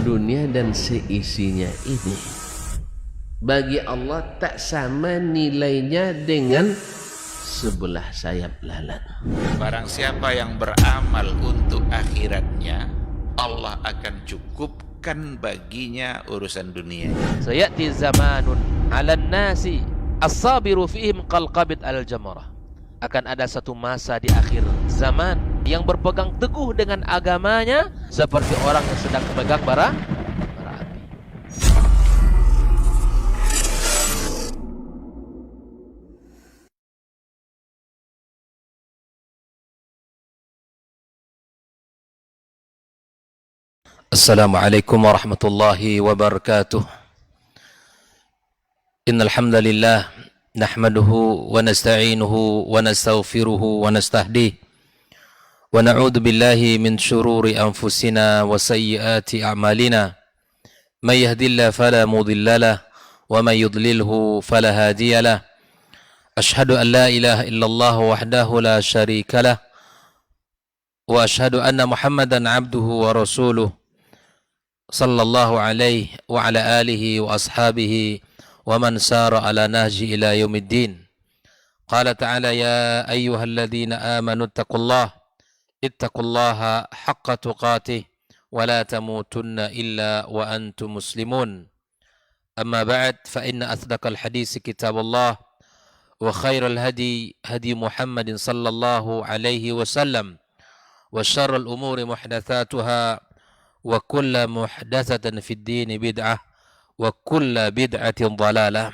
dunia dan seisinya ini bagi Allah tak sama nilainya dengan sebelah sayap lalat. Barang siapa yang beramal untuk akhiratnya, Allah akan cukupkan baginya urusan dunia. Sayati zamanun 'alan nasi as-sabiru fihim qalqabit al-jamarah. Akan ada satu masa di akhir zaman yang berpegang teguh dengan agamanya seperti orang yang sedang memegang bara api. Assalamualaikum warahmatullahi wabarakatuh. Innal hamdalillah nahmaduhu wa nasta'inuhu wa nastaghfiruhu wa nastahdihi wa na'udzu billahi min shururi anfusina wa sayyiati a'malina. May yahdihillahu fala mudilla lahu wa may yudlilhu fala hadiya lahu. Ashhadu an la ilaha illallah wahdahu la syarika lahu wa ashhadu anna Muhammadan 'abduhu wa rasuluh sallallahu alaihi wa ala alihi wa ashabihi wa man sara ala nahji ila yaumiddin. Qala ta'ala ya ayyuhalladzina amanu ittaqullaha haqqa tuqatih wa la tamutunna illa wa antum muslimun. Amma ba'd fa inna asdaqal hadisi kitabullah wa khairal hadi hadi Muhammadin sallallahu alaihi wasallam wa syarrul umuri muhdatsatuha wa kulla muhdatsatin fid din bid'ah wa kulla bid'atin dhalalah.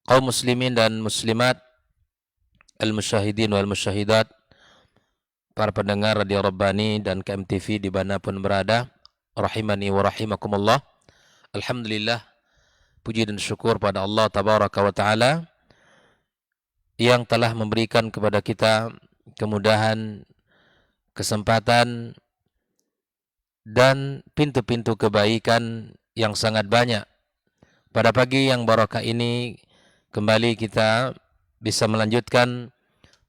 Kaum muslimin dan muslimat, al-musyahidin wal musyahidat, para pendengar Radio Rabbani dan KMTV dimanapun berada, rahimani wa rahimakumullah. Alhamdulillah, puji dan syukur pada Allah tabaraka wa ta'ala yang telah memberikan kepada kita kemudahan, kesempatan dan pintu-pintu kebaikan yang sangat banyak. Pada pagi yang barakah ini kembali kita bisa melanjutkan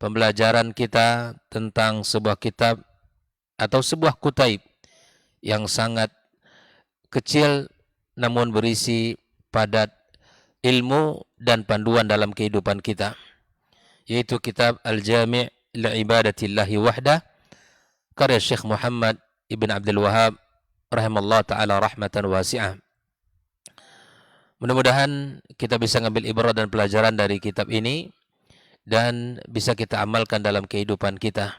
pembelajaran kita tentang sebuah kitab atau sebuah kutaib yang sangat kecil namun berisi padat ilmu dan panduan dalam kehidupan kita, yaitu kitab Al-Jami' li'ibadatillahi wahdah karya Syekh Muhammad Ibn Abdul Wahab rahimallahu ta'ala rahmatan wasi'ah. Mudah-mudahan kita bisa ngambil ibarat dan pelajaran dari kitab ini dan bisa kita amalkan dalam kehidupan kita.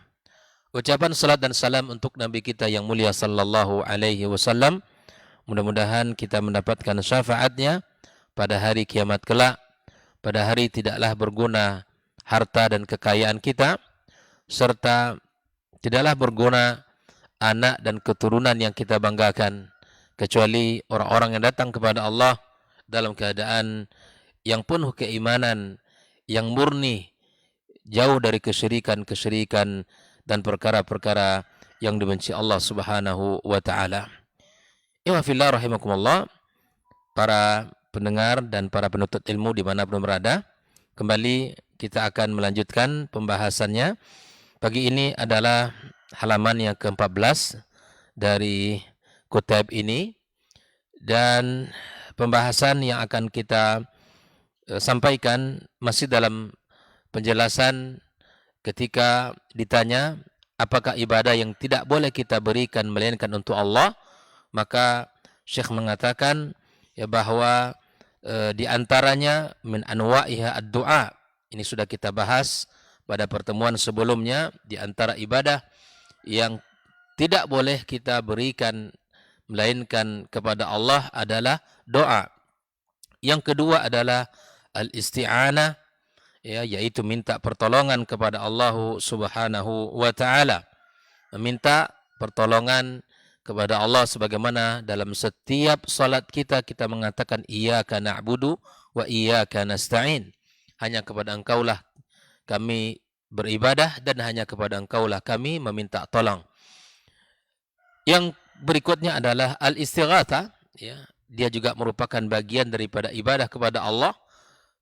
Ucapan salat dan salam untuk Nabi kita yang mulia sallallahu alaihi wasallam. Mudah-mudahan kita mendapatkan syafaatnya pada hari kiamat kelak, pada hari tidaklah berguna harta dan kekayaan kita, serta tidaklah berguna anak dan keturunan yang kita banggakan, kecuali orang-orang yang datang kepada Allah dalam keadaan yang penuh keimanan, yang murni, jauh dari kesyirikan-kesyirikan dan perkara-perkara yang dibenci Allah Subhanahu wa taala. Ya fillah rahimakumullah, para pendengar dan para penuntut ilmu dimanapun berada, kembali kita akan melanjutkan pembahasannya. Pagi ini adalah halaman yang ke-14 dari kutaib ini, dan pembahasan yang akan kita sampaikan masih dalam penjelasan ketika ditanya apakah ibadah yang tidak boleh kita berikan melainkan untuk Allah, maka Syekh mengatakan ya bahwa di antaranya min anwa'iha ad-du'a. Ini sudah kita bahas pada pertemuan sebelumnya. Di antara ibadah yang tidak boleh kita berikan melainkan kepada Allah adalah doa. Yang kedua adalah al-isti'anah, ya, yaitu minta pertolongan kepada Allah Subhanahu wa taala. Meminta pertolongan kepada Allah sebagaimana dalam setiap salat kita mengatakan iyyaka na'budu wa iyyaka nasta'in. Hanya kepada Engkaulah kami beribadah dan hanya kepada Engkaulah kami meminta tolong. Yang berikutnya adalah al-istighatsah, ya, dia juga merupakan bagian daripada ibadah kepada Allah.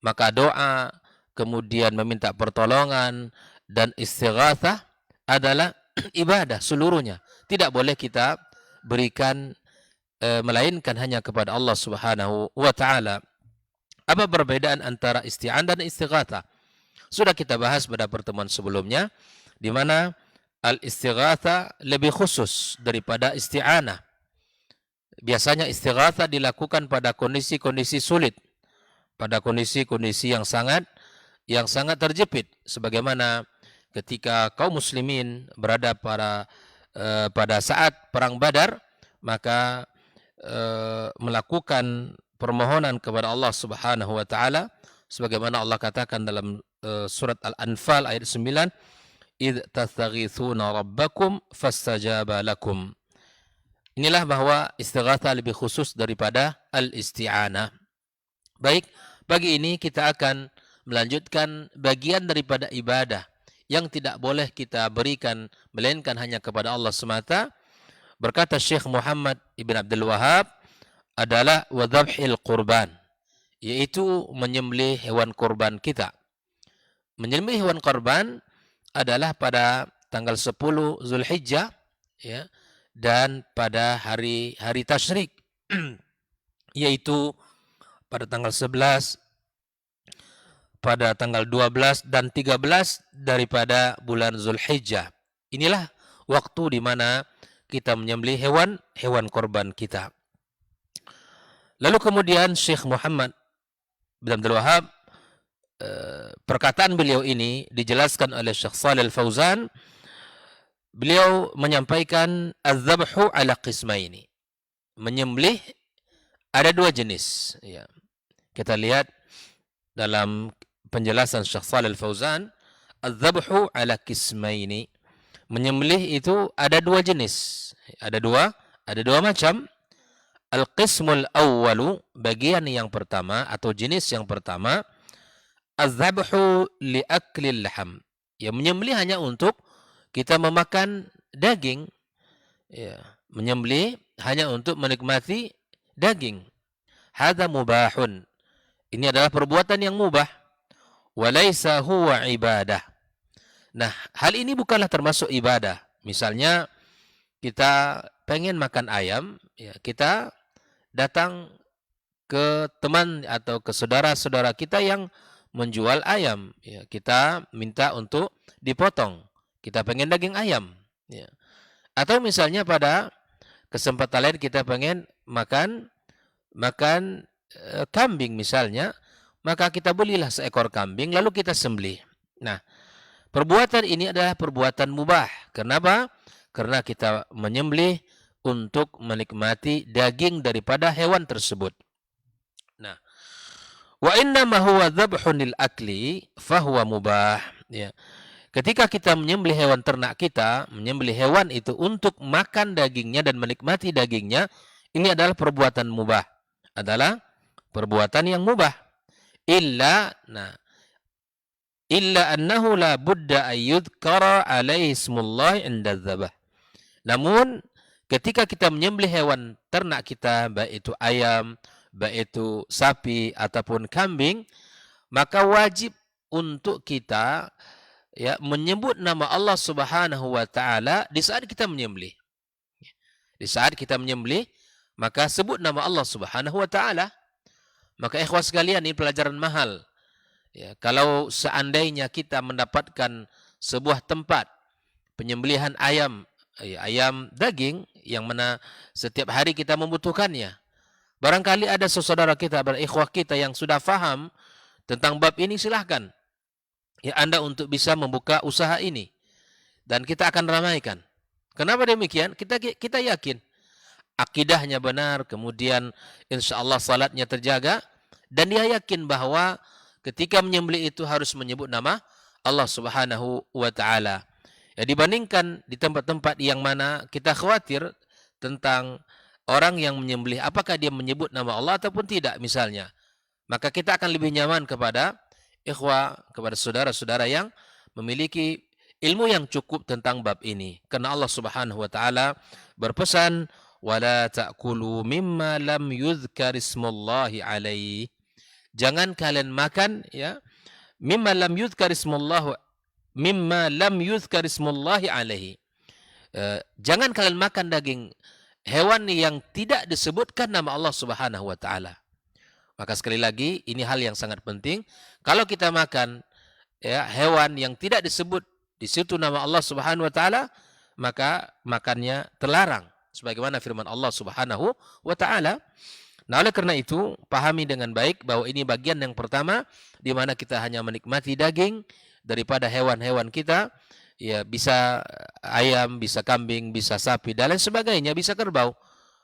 Maka doa, kemudian meminta pertolongan dan istighatsah adalah ibadah seluruhnya. Tidak boleh kita berikan melainkan hanya kepada Allah Subhanahu wa taala. Apa perbedaan antara isti'anah dan istighatsah? Sudah kita bahas pada pertemuan sebelumnya, di mana al-istighatsah lebih khusus daripada isti'anah. Biasanya istighatsah dilakukan pada kondisi-kondisi sulit, pada kondisi-kondisi yang sangat terjepit, sebagaimana ketika kaum muslimin berada pada saat perang Badar, maka melakukan permohonan kepada Allah Subhanahu wa taala sebagaimana Allah katakan dalam surat Al-Anfal ayat 9, "Idz tastaghitsuna rabbakum fastajaba lakum." Inilah bahwa istighatsah lebih khusus daripada al-isti'anah. Baik, pagi ini kita akan melanjutkan bagian daripada ibadah yang tidak boleh kita berikan melainkan hanya kepada Allah semata. Berkata Syekh Muhammad Ibn Abdul Wahab adalah wadhabhil qurban, yaitu menyembelih hewan kurban kita. Menyembelih hewan kurban adalah pada tanggal 10 Zulhijjah, ya, dan pada hari tasyrik yaitu pada tanggal 11, pada tanggal 12 dan 13 daripada bulan Zulhijjah. Inilah waktu di mana kita menyembelih hewan korban kita. Lalu kemudian Syekh Muhammad bin Abdul Wahab, perkataan beliau ini dijelaskan oleh Syekh Shalih Al-Fauzan. Beliau menyampaikan az-zabhu ala qismaini. Menyembelih ada dua jenis. Ya. Kita lihat dalam penjelasan Syekh Shalih Al-Fauzan, az-zabhu ala qismaini. Menyembelih itu ada dua jenis. Ada dua macam. Al-qismul awwalu, bagian yang pertama atau jenis yang pertama, az-zabhu li aklil laham. Ya, menyembelih hanya untuk kita memakan daging. Ya, menyembelih hanya untuk menikmati daging. Hadza mubahun. Ini adalah perbuatan yang mubah. Walaysa huwa ibadah. Nah, hal ini bukanlah termasuk ibadah. Misalnya kita pengen makan ayam, ya, kita datang ke teman atau ke saudara-saudara kita yang menjual ayam, ya, kita minta untuk dipotong. Kita pengen daging ayam, ya. Atau misalnya pada kesempatan lain kita pengen makan kambing misalnya, maka kita belilah seekor kambing lalu kita sembelih. Nah, perbuatan ini adalah perbuatan mubah. Kenapa? Karena kita menyembelih untuk menikmati daging daripada hewan tersebut. Nah, wa inna ma huwa dzabhun lil akli fahuwa mubah. Ya. Ketika kita menyembelih hewan ternak kita, menyembelih hewan itu untuk makan dagingnya dan menikmati dagingnya, ini adalah perbuatan mubah. Adalah perbuatan yang mubah. Illa annahu la budda ayyudhkara alaihi ismullah inda dzabah. Namun ketika kita menyembelih hewan ternak kita, baik itu ayam, baik itu sapi ataupun kambing, maka wajib untuk kita, ya, menyebut nama Allah Subhanahu wa taala di saat kita menyembelih. Di saat kita menyembelih, maka sebut nama Allah Subhanahu wa taala. Maka ikhwas sekalian, ini pelajaran mahal. Ya, kalau seandainya kita mendapatkan sebuah tempat penyembelihan ayam, ayam daging yang mana setiap hari kita membutuhkannya. Barangkali ada saudara kita, ikhwah kita yang sudah faham tentang bab ini, silahkan. Ya, Anda untuk bisa membuka usaha ini. Dan kita akan ramaikan. Kenapa demikian? Kita yakin akidahnya benar, kemudian insya Allah salatnya terjaga, dan dia yakin bahwa ketika menyembelih itu harus menyebut nama Allah Subhanahu wa taala. Ya, dibandingkan di tempat-tempat yang mana kita khawatir tentang orang yang menyembelih, apakah dia menyebut nama Allah ataupun tidak misalnya. Maka kita akan lebih nyaman kepada ikhwah, kepada saudara-saudara yang memiliki ilmu yang cukup tentang bab ini. Karena Allah Subhanahu wa taala berpesan, "Wala ta'kulu mimma lam yuzkar ismullahi alaihi." Jangan kalian makan, ya, mimma lam yuzkar ismullahi alaihi. Jangan kalian makan daging hewan yang tidak disebutkan nama Allah Subhanahu wa taala. Maka sekali lagi ini hal yang sangat penting. Kalau kita makan ya hewan yang tidak disebut di situ nama Allah Subhanahu wa taala, maka makannya terlarang sebagaimana firman Allah Subhanahu wa taala. Nah, oleh karena itu pahami dengan baik bahwa ini bagian yang pertama di mana kita hanya menikmati daging daripada hewan-hewan kita. Ya, bisa ayam, bisa kambing, bisa sapi dan lain sebagainya, bisa kerbau.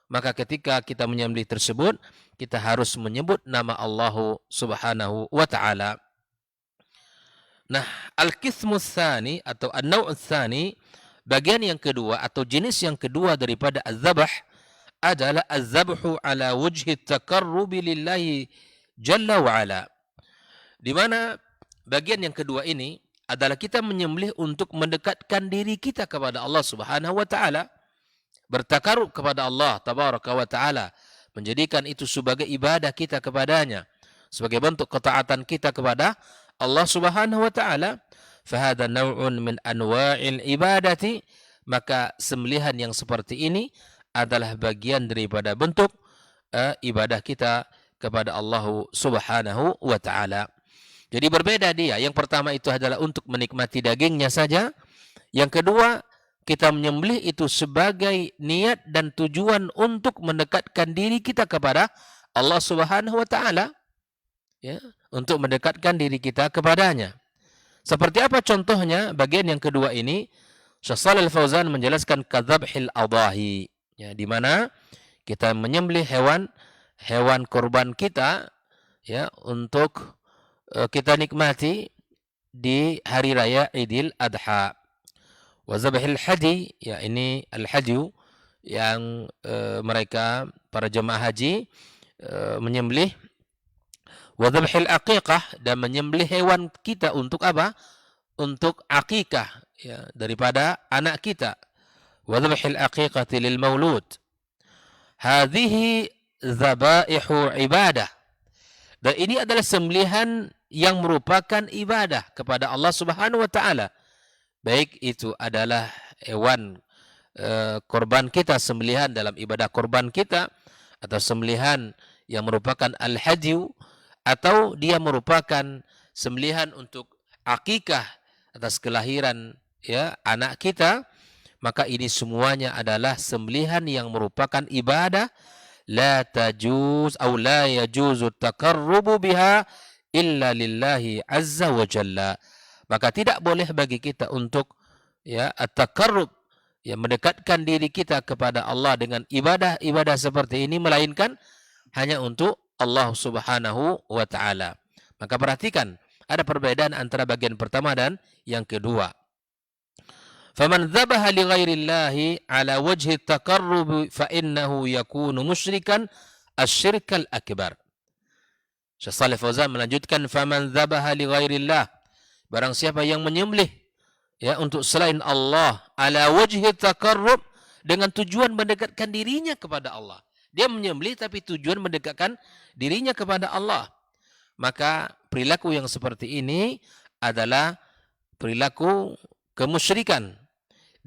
Maka ketika kita menyembelih tersebut, kita harus menyebut nama Allah Subhanahu wa taala. Nah, al-qismu tsani atau an-naw' tsani, bagian yang kedua atau jenis yang kedua daripada az-zabh adalah az-zabhu ala wajhi at-taqarrub lillahi jalla wa ala. Di mana bagian yang kedua ini adalah kita menyembelih untuk mendekatkan diri kita kepada Allah Subhanahu wa taala, bertakarub kepada Allah tabaraka wa taala, menjadikan itu sebagai ibadah kita kepadanya, sebagai bentuk ketaatan kita kepada Allah Subhanahu wa taala. Fahada naw'un min anwa'il ibadati, maka sembelihan yang seperti ini adalah bagian daripada bentuk ibadah kita kepada Allah Subhanahu wa taala. Jadi berbeda dia. Yang pertama itu adalah untuk menikmati dagingnya saja. Yang kedua, kita menyembelih itu sebagai niat dan tujuan untuk mendekatkan diri kita kepada Allah Subhanahu wa taala. Ya, untuk mendekatkan diri kita kepadanya. Seperti apa contohnya? Bagian yang kedua ini, Syekh Shalih Al-Fauzan menjelaskan kadzabhil adahi. Ya, di mana kita menyembelih hewan kurban kita ya untuk kita nikmati di hari raya Idul Adha. Wa zabhil hadi, ya ini al-hadyu yang mereka para jemaah haji menyembelih. Wa zabhil aqiqah, dan menyembelih hewan kita untuk apa? Untuk akikah ya, daripada anak kita. Wa zabhil aqiqati lil maulud. Hadhihi dzabaihu ibadah. Dan ini adalah sembelihan yang merupakan ibadah kepada Allah Subhanahu wa taala. Baik itu adalah hewan korban kita, sembelihan dalam ibadah korban kita, atau sembelihan yang merupakan al-hadyu, atau dia merupakan sembelihan untuk akikah atas kelahiran ya anak kita, maka ini semuanya adalah sembelihan yang merupakan ibadah. La tajuz atau la yajuzu taqarrubu biha illa lillahi azza wa jalla. Maka tidak boleh bagi kita untuk ya at-taqarrub, ya mendekatkan diri kita kepada Allah dengan ibadah-ibadah seperti ini, melainkan hanya untuk Allah Subhanahu wa taala. Maka perhatikan, ada perbedaan antara bagian pertama dan yang kedua. Faman dzabaha li ghairillahi ala wajhi at-taqarrub fa innahu yakunu musyrikan asy-syirkal akbar. Syekh Shalih Fauzan melanjutkan, faman dzabaha li ghairillah, barang siapa yang menyembelih ya untuk selain Allah, ala wajhi at-taqarrub, dengan tujuan mendekatkan dirinya kepada Allah. Dia menyembelih tapi tujuan mendekatkan dirinya kepada Allah. Maka perilaku yang seperti ini adalah perilaku kemusyrikan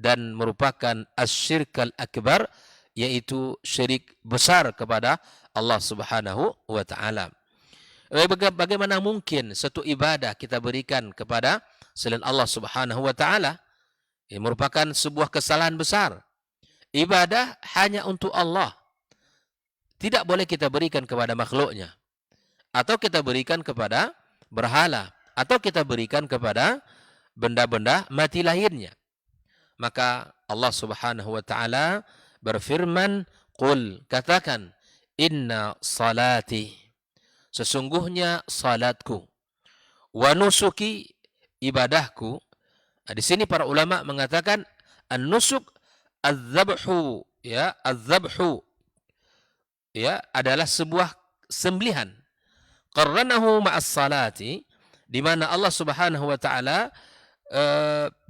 dan merupakan asyirkal akbar, yaitu syirik besar kepada Allah Subhanahu wa taala. Bagaimana mungkin satu ibadah kita berikan kepada selain Allah Subhanahu wa taala? Ini merupakan sebuah kesalahan besar. Ibadah hanya untuk Allah. Tidak boleh kita berikan kepada makhluknya, atau kita berikan kepada berhala, atau kita berikan kepada benda-benda mati lahirnya. Maka Allah Subhanahu wa taala berfirman, "Qul," katakan, "Inna salati," sesungguhnya salatku, "wa nusuki," ibadahku. Nah, di sini para ulama mengatakan an-nusuk az-zabhu, ya, az-zabhu ya adalah sebuah sembelihan. Qarranahu ma'as salati, di mana Allah Subhanahu wa taala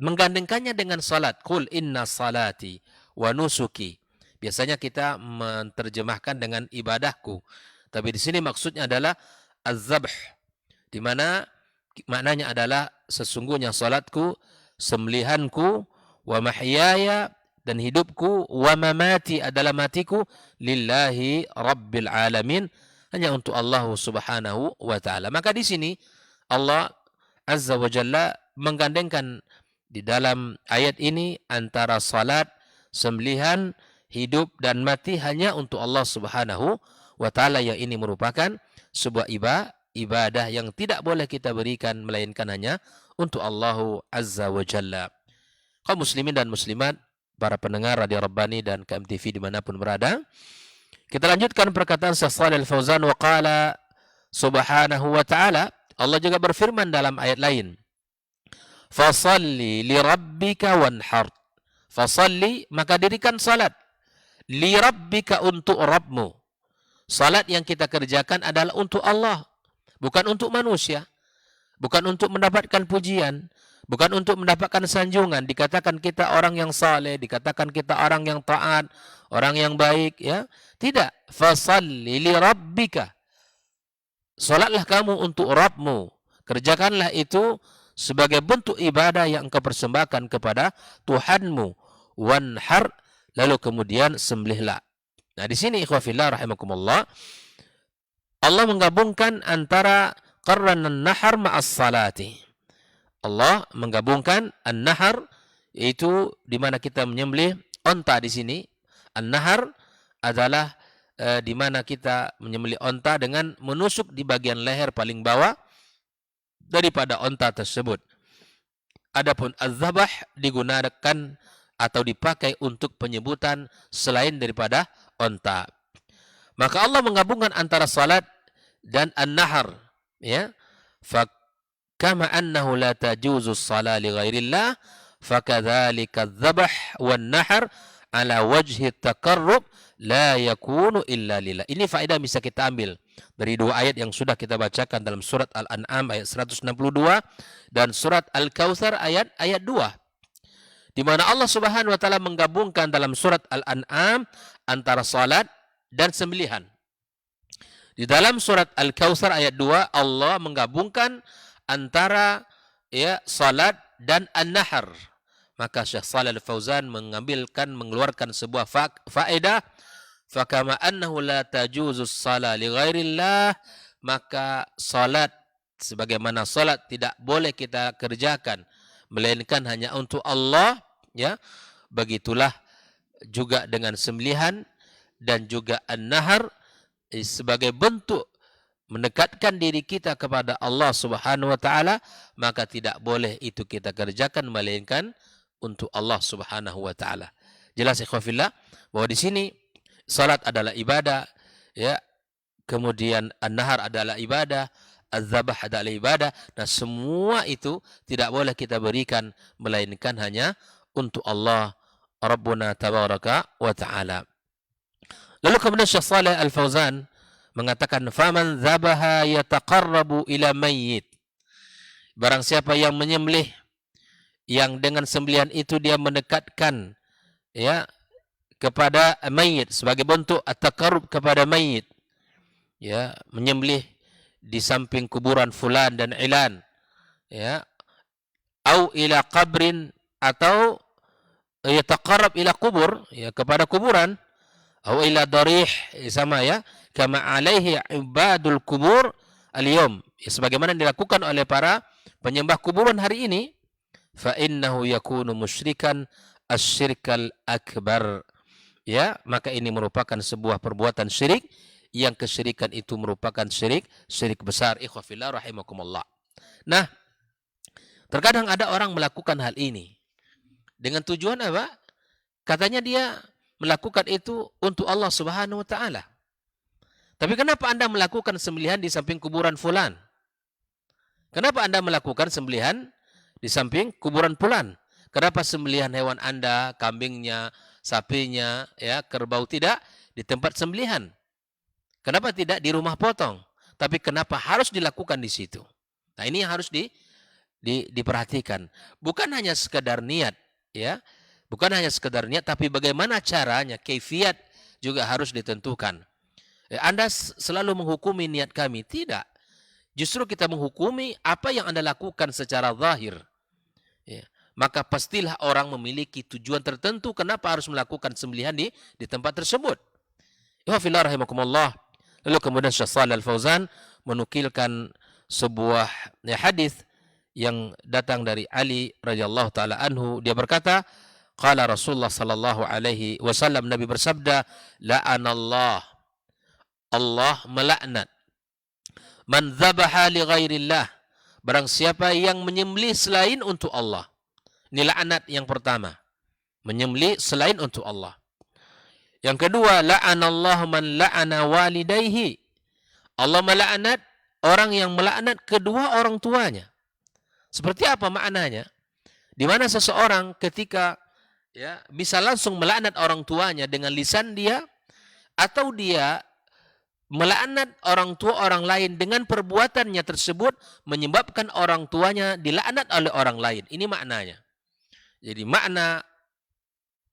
menggandengkannya dengan salat. Qul inna salati wa nusuki. Biasanya kita menerjemahkan dengan ibadahku, tapi di sini maksudnya adalah az-zabh, di mana maknanya adalah sesungguhnya salatku, sembelihanku, wa mahyaya, dan hidupku, wa mamati adalah matiku, lillahi rabbil alamin, hanya untuk Allah Subhanahu wa taala. Maka di sini Allah Azza wa Jalla menggandengkan di dalam ayat ini antara salat, sembelihan, hidup dan mati hanya untuk Allah Subhanahu wa taala, yang ini merupakan sebuah ibadah yang tidak boleh kita berikan melainkan hanya untuk Allah Azza wa Jalla. Kaum muslimin dan muslimat, para pendengar Radio Rabbani dan KMTV dimanapun berada, kita lanjutkan perkataan Syekh Shalih Al-Fauzan. Wa qala subhanahu wa ta'ala, Allah juga berfirman dalam ayat lain, fasalli li rabbika wanhar. Fasalli, maka dirikan salat, li rabbika, untuk Rabbmu. Salat yang kita kerjakan adalah untuk Allah, bukan untuk manusia, bukan untuk mendapatkan pujian, bukan untuk mendapatkan sanjungan. Dikatakan kita orang yang saleh, dikatakan kita orang yang taat, orang yang baik, ya. Tidak. Fasalli li rabbika. Salatlah kamu untuk Rabbmu. Kerjakanlah itu sebagai bentuk ibadah yang engkau persembahkan kepada Tuhanmu. Wanhar, lalu kemudian sembelihlah. Nah, di sini ikhwah fillah rahimakumullah, Allah menggabungkan antara qarran an-nahar ma'as salati. Allah menggabungkan an-nahar, yaitu di mana kita menyembelih onta di sini. An-nahar adalah di mana kita menyembelih onta dengan menusuk di bagian leher paling bawah daripada onta tersebut. Adapun az-zabah digunakan atau dipakai untuk penyebutan selain daripada onta. Maka Allah menggabungkan antara salat dan an-nahar, ya. Kama annahu la tajuzu as-salah li ghairillah, fakadzalika adh-dhabh wan-nahr ala wajhi at-taqarrub la yakunu illa lillah. Ini faedah bisa kita ambil dari dua ayat yang sudah kita bacakan dalam surat Al-An'am ayat 162 dan surat Al-Kautsar ayat 2. Di mana Allah Subhanahu wa taala menggabungkan dalam surat Al-An'am antara salat dan sembelihan. Di dalam surat Al-Kautsar ayat 2 Allah menggabungkan antara, ya, salat dan an-nahar. Maka Syekh Shalih Al-Fauzan mengeluarkan sebuah faedah, fakama annahu la tajuzu as-salah li ghairillah, maka salat sebagaimana salat tidak boleh kita kerjakan melainkan hanya untuk Allah, ya. Begitulah juga dengan sembelihan dan juga an-nahar sebagai bentuk mendekatkan diri kita kepada Allah Subhanahu wa taala, maka tidak boleh itu kita kerjakan melainkan untuk Allah Subhanahu wa taala. Jelas ikhwah fillah bahwa di sini salat adalah ibadah, ya. Kemudian an-nahar adalah ibadah, az-zabah adalah ibadah. Nah, semua itu tidak boleh kita berikan melainkan hanya untuk Allah Rabbuna tabaraka wa taala. Lalu kemudian Syekh Shalih Al-Fauzan mengatakan, faman dzabaha yataqarrabu ila mayyit. Barang siapa yang menyembelih yang dengan sembelihan itu dia mendekatkan, ya, kepada mayit sebagai bentuk at-taqarrub kepada mayit, ya, menyembelih di samping kuburan fulan dan ilan, ya, au ila qabrin, atau yataqarrab ila kubur, ya, kepada kuburan, au ila darih, sama, ya, kama alaihi ibadul kubur al-yawm, ya, sebagaimana dilakukan oleh para penyembah kuburan hari ini, fa innahu yakunu musyrikan asyirkal akbar, ya, maka ini merupakan sebuah perbuatan syirik, yang kesyirikan itu merupakan syirik besar. Ikhwah fillah rahimakumullah. Nah, terkadang ada orang melakukan hal ini dengan tujuan apa? Katanya dia melakukan itu untuk Allah Subhanahu wa taala. Tapi kenapa Anda melakukan sembelihan di samping kuburan fulan? Kenapa Anda melakukan sembelihan di samping kuburan fulan? Kenapa sembelihan hewan Anda, kambingnya, sapinya, ya, kerbau tidak di tempat sembelihan? Kenapa tidak di rumah potong? Tapi kenapa harus dilakukan di situ? Nah, ini yang harus diperhatikan. Bukan hanya sekedar niat, ya. Bukan hanya sekedar niat, tapi bagaimana caranya, kaifiat juga harus ditentukan. Anda selalu menghukumi niat kami. Tidak. Justru kita menghukumi apa yang Anda lakukan secara zahir. Ya. maka pastilah orang memiliki tujuan tertentu kenapa harus melakukan sembelihan di tempat tersebut. Ihwafillah rahimakumullah. Lalu kemudian Syekh Shalih Al-Fauzan menukilkan sebuah hadis yang datang dari Ali radhiyallahu taala anhu. Dia berkata, qala Rasulullah sallallahu alaihi wasallam, Nabi bersabda, la'anallah, Allah melaknat, man dzabaha li ghairillah, barang siapa yang menyembelih selain untuk Allah. Ini laknat yang pertama, menyembelih selain untuk Allah. Yang kedua, la'anallahu man la'ana walidayhi, Allah melaknat orang yang melaknat kedua orang tuanya. Seperti apa maknanya? Di mana seseorang ketika bisa langsung melaknat orang tuanya dengan lisan dia, atau dia melaknat orang tua orang lain dengan perbuatannya tersebut menyebabkan orang tuanya dilaknat oleh orang lain. Ini maknanya. Jadi makna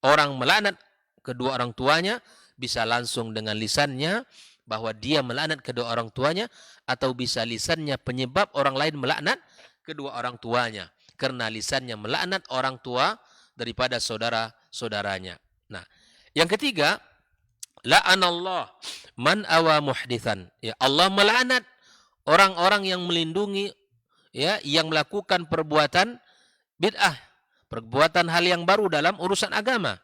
orang melaknat kedua orang tuanya bisa langsung dengan lisannya bahwa dia melaknat kedua orang tuanya, atau bisa lisannya penyebab orang lain melaknat kedua orang tuanya karena lisannya melaknat orang tua daripada saudara-saudaranya. Nah, yang ketiga, la'anallah man awa muhdithan. Ya, Allah melaknat orang-orang yang melindungi yang melakukan perbuatan bid'ah, perbuatan hal yang baru dalam urusan agama.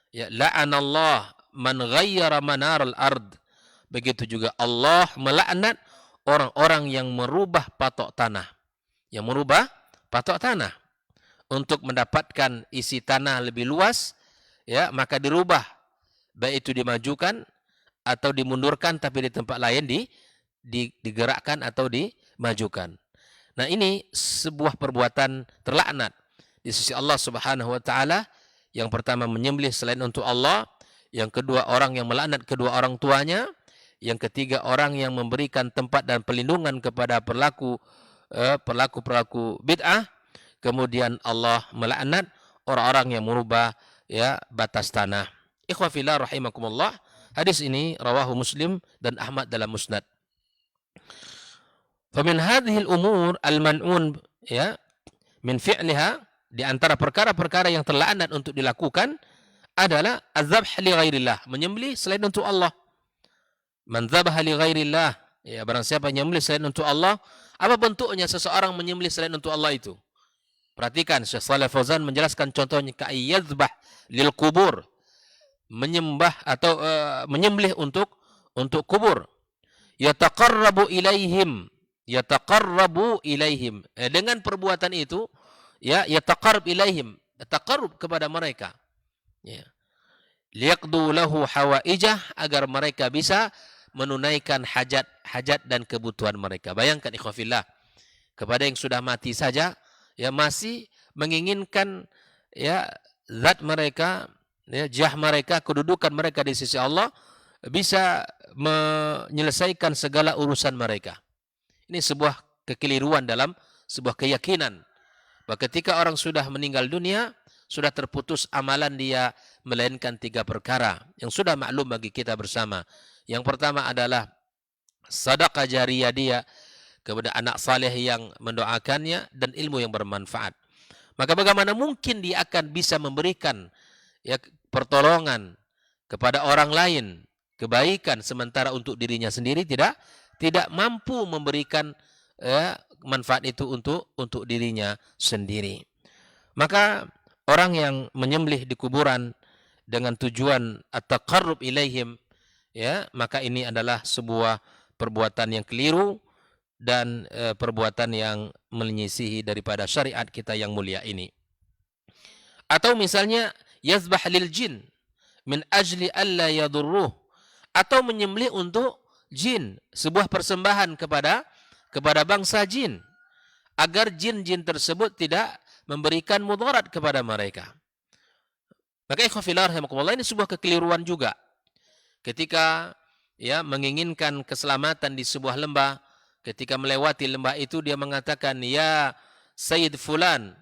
Ya, la'anallah man ghayyara manaral ard. Begitu juga Allah melaknat orang-orang yang merubah patok tanah. Yang merubah patok tanah untuk mendapatkan isi tanah lebih luas, maka dirubah, baik itu dimajukan atau dimundurkan, tapi di tempat lain digerakkan atau dimajukan. Nah, ini sebuah perbuatan terlaknat di sisi Allah Subhanahu wa taala. Yang pertama, menyembelih selain untuk Allah. Yang kedua, orang yang melaknat kedua orang tuanya. Yang ketiga, orang yang memberikan tempat dan perlindungan kepada pelaku bid'ah. Kemudian Allah melaknat orang-orang yang merubah batas tanah. Ikhwa fillah rahimakumullah. Hadis ini rawahu Muslim dan Ahmad dalam Musnad. Famin hadhil umur al-man'un min fi'liha, di antara perkara-perkara yang terlaknat untuk dilakukan adalah azabh li ghairillah, menyembelih selain untuk Allah. Man dzabaha li ghairillah, barang siapa menyembelih selain untuk Allah. Apa bentuknya seseorang menyembelih selain untuk Allah itu? Perhatikan, Syekh Shalih Fauzan menjelaskan contohnya, ka'iyadzbah lil kubur, menyembah atau menyembelih untuk kubur. Yataqarrabu ilaihim, dengan perbuatan itu yataqarrab ilaihim, taqarrub kepada mereka. Liyaqdu lahu hawaijah, agar mereka bisa menunaikan hajat dan kebutuhan mereka. Bayangkan ikhwafillah, kepada yang sudah mati saja masih menginginkan zat mereka, jah mereka, kedudukan mereka di sisi Allah, bisa menyelesaikan segala urusan mereka. Ini sebuah kekeliruan dalam sebuah keyakinan bahwa ketika orang sudah meninggal dunia, sudah terputus amalan dia, melainkan 3 perkara yang sudah maklum bagi kita bersama. Yang pertama adalah sedekah jariyah dia kepada anak saleh yang mendoakannya dan ilmu yang bermanfaat. Maka bagaimana mungkin dia akan bisa memberikan pertolongan kepada orang lain, kebaikan, sementara untuk dirinya sendiri tidak mampu memberikan manfaat itu untuk dirinya sendiri. Maka orang yang menyembelih di kuburan dengan tujuan at-taqarrub ilaihim, maka ini adalah sebuah perbuatan yang keliru dan perbuatan yang menyisihi daripada syariat kita yang mulia ini. Atau misalnya yazbah lil jin min ajli alla yadurruh, atau menyembelih untuk jin, sebuah persembahan kepada bangsa jin, agar jin-jin tersebut tidak memberikan mudarat kepada mereka. Maka ikhwafillah rahimakumullah, ini sebuah kekeliruan juga. Ketika menginginkan keselamatan di sebuah lembah, ketika melewati lembah itu dia mengatakan, ya Sayyid Fulan,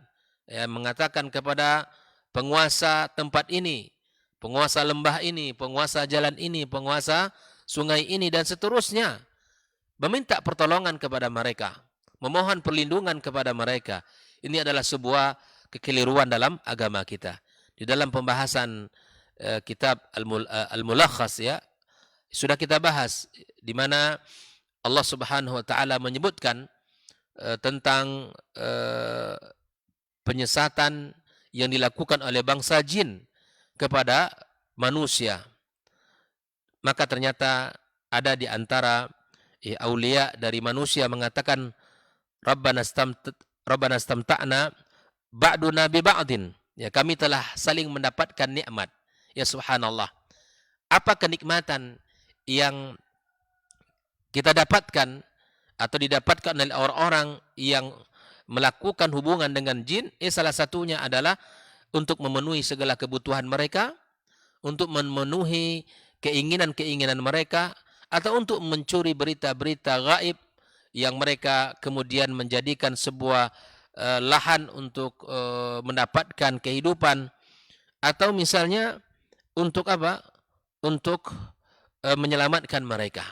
mengatakan kepada penguasa tempat ini, penguasa lembah ini, penguasa jalan ini, penguasa sungai ini, dan seterusnya, meminta pertolongan kepada mereka, memohon perlindungan kepada mereka. Ini adalah sebuah kekeliruan dalam agama kita. Di dalam pembahasan kitab Al-Mulakhas ya, sudah kita bahas di mana Allah Subhanahu wa taala menyebutkan tentang penyesatan yang dilakukan oleh bangsa jin kepada manusia. Maka ternyata ada di antara aulia dari manusia mengatakan Rabbana istamta'na ba'duna bi ba'din. Ya, kami telah saling mendapatkan nikmat. Ya subhanallah. Apa kenikmatan yang kita dapatkan atau didapatkan oleh orang-orang yang melakukan hubungan dengan jin? Salah satunya adalah untuk memenuhi segala kebutuhan mereka, untuk memenuhi keinginan-keinginan mereka, atau untuk mencuri berita-berita gaib yang mereka kemudian menjadikan sebuah lahan untuk mendapatkan kehidupan, atau misalnya untuk apa? Untuk menyelamatkan mereka.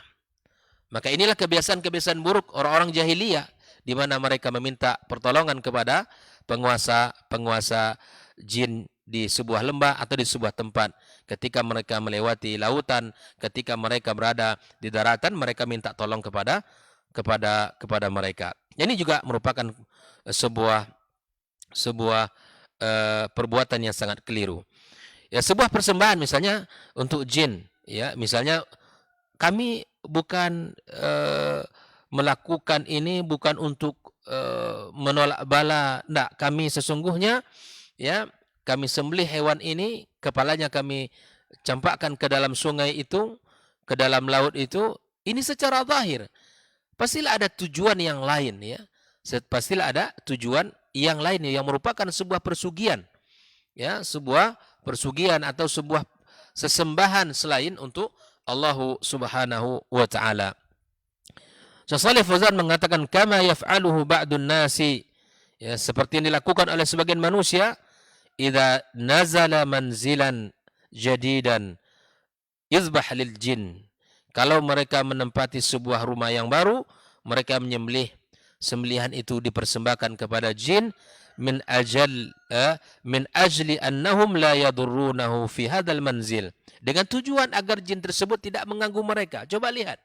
Maka inilah kebiasaan-kebiasaan buruk orang-orang jahiliyah, di mana mereka meminta pertolongan kepada penguasa jin di sebuah lembah atau di sebuah tempat. Ketika mereka melewati lautan, ketika mereka berada di daratan, mereka minta tolong kepada mereka. Ini juga merupakan sebuah perbuatan yang sangat keliru. Ya, sebuah persembahan misalnya untuk jin, ya, misalnya kami bukan melakukan ini bukan untuk menolak bala, enggak, kami sesungguhnya ya kami sembelih hewan ini, kepalanya kami campakkan ke dalam sungai itu, ke dalam laut itu, ini secara zahir. Pastilah ada tujuan yang lain ya. Pastilah ada tujuan yang lain yang merupakan sebuah persugihan. Ya, sebuah persugihan atau sebuah sesembahan selain untuk Allah Subhanahu wa taala. Syekh Shalih Fauzan mengatakan kama yaf'aluhu ba'dun nasi, ya, seperti yang dilakukan oleh sebagian manusia, idza nazala manzilan jadidan yuzbah lil jin. Kalau mereka menempati sebuah rumah yang baru, mereka menyembelih, sembelihan itu dipersembahkan kepada jin min ajli annahum la yadurrunahu fi hadzal manzil, dengan tujuan agar jin tersebut tidak mengganggu mereka. Coba lihat.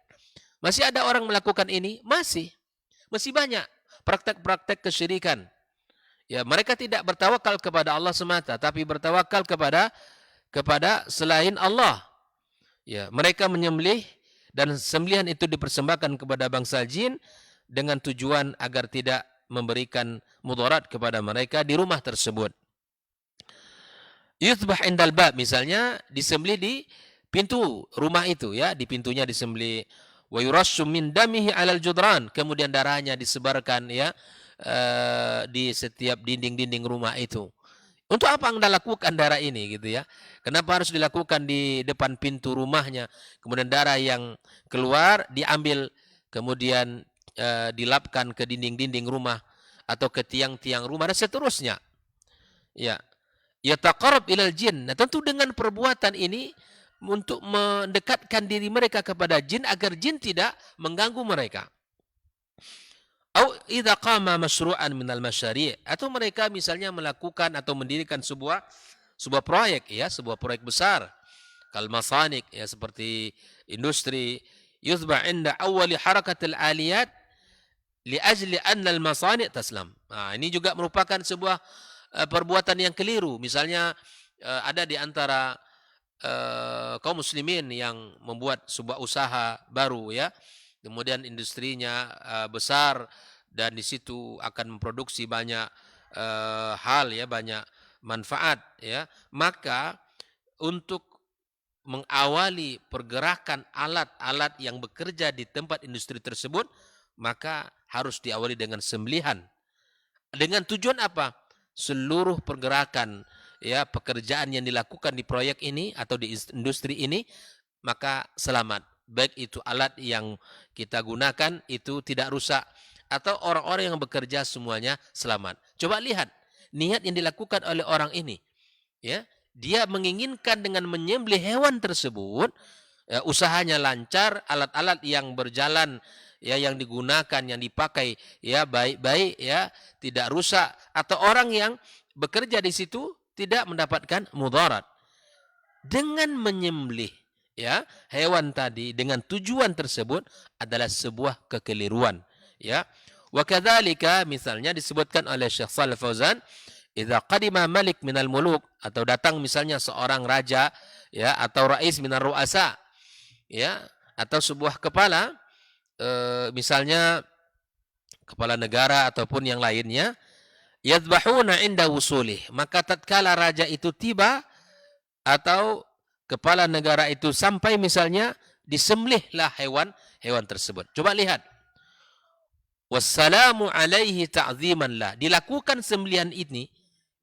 Masih ada orang melakukan ini? Masih banyak praktek-praktek kesyirikan. Ya, mereka tidak bertawakal kepada Allah semata, tapi bertawakal kepada selain Allah. Ya, mereka menyembelih dan sembelihan itu dipersembahkan kepada bangsa jin dengan tujuan agar tidak memberikan mudarat kepada mereka di rumah tersebut. Yuthbah indal bab, misalnya disembelih di pintu rumah itu, ya, di pintunya disembelih. Wa yurassu min damihi 'alal judran, kemudian darahnya disebarkan ya di setiap dinding-dinding rumah itu. Untuk apa Anda lakukan darah ini gitu ya? Kenapa harus dilakukan di depan pintu rumahnya? Kemudian darah yang keluar diambil kemudian dilapkan ke dinding-dinding rumah atau ke tiang-tiang rumah dan seterusnya. Ya. Yataqarrab ilal jin. Nah, tentu dengan perbuatan ini untuk mendekatkan diri mereka kepada jin agar jin tidak mengganggu mereka. Atau idza qama masyru'an minal masyari', atau mereka misalnya melakukan atau mendirikan sebuah proyek ya, sebuah proyek besar. Kal masanik ya, seperti industri, yuthba' inda awwali harakatil aliyat li ajli anna al masani' taslam. Nah, ini juga merupakan sebuah perbuatan yang keliru. Misalnya ada di antara kaum muslimin yang membuat sebuah usaha baru ya, kemudian industrinya besar dan di situ akan memproduksi banyak hal ya, banyak manfaat ya, maka untuk mengawali pergerakan alat-alat yang bekerja di tempat industri tersebut, maka harus diawali dengan sembelihan. Dengan tujuan apa? Seluruh pergerakan ya, pekerjaan yang dilakukan di proyek ini atau di industri ini maka selamat. Baik itu alat yang kita gunakan itu tidak rusak atau orang-orang yang bekerja semuanya selamat. Coba lihat niat yang dilakukan oleh orang ini. Ya, dia menginginkan dengan menyembelih hewan tersebut ya, usahanya lancar, alat-alat yang berjalan ya, yang digunakan, yang dipakai ya baik-baik ya, tidak rusak, atau orang yang bekerja di situ tidak mendapatkan mudarat. Dengan menyembelih ya hewan tadi dengan tujuan tersebut adalah sebuah kekeliruan, ya. Wa kadzalika, misalnya disebutkan oleh Syekh Shalih Fauzan, idza qadima malik minal muluk, atau datang misalnya seorang raja ya atau rais minar ru'asa, ya, atau sebuah kepala misalnya kepala negara ataupun yang lainnya, yadhbahuna inda wusulih, maka tatkala raja itu tiba atau kepala negara itu sampai misalnya, disembelihlah hewan tersebut. Coba lihat. Wassalamu alaihi ta'ziman lah. Dilakukan sembelihan ini,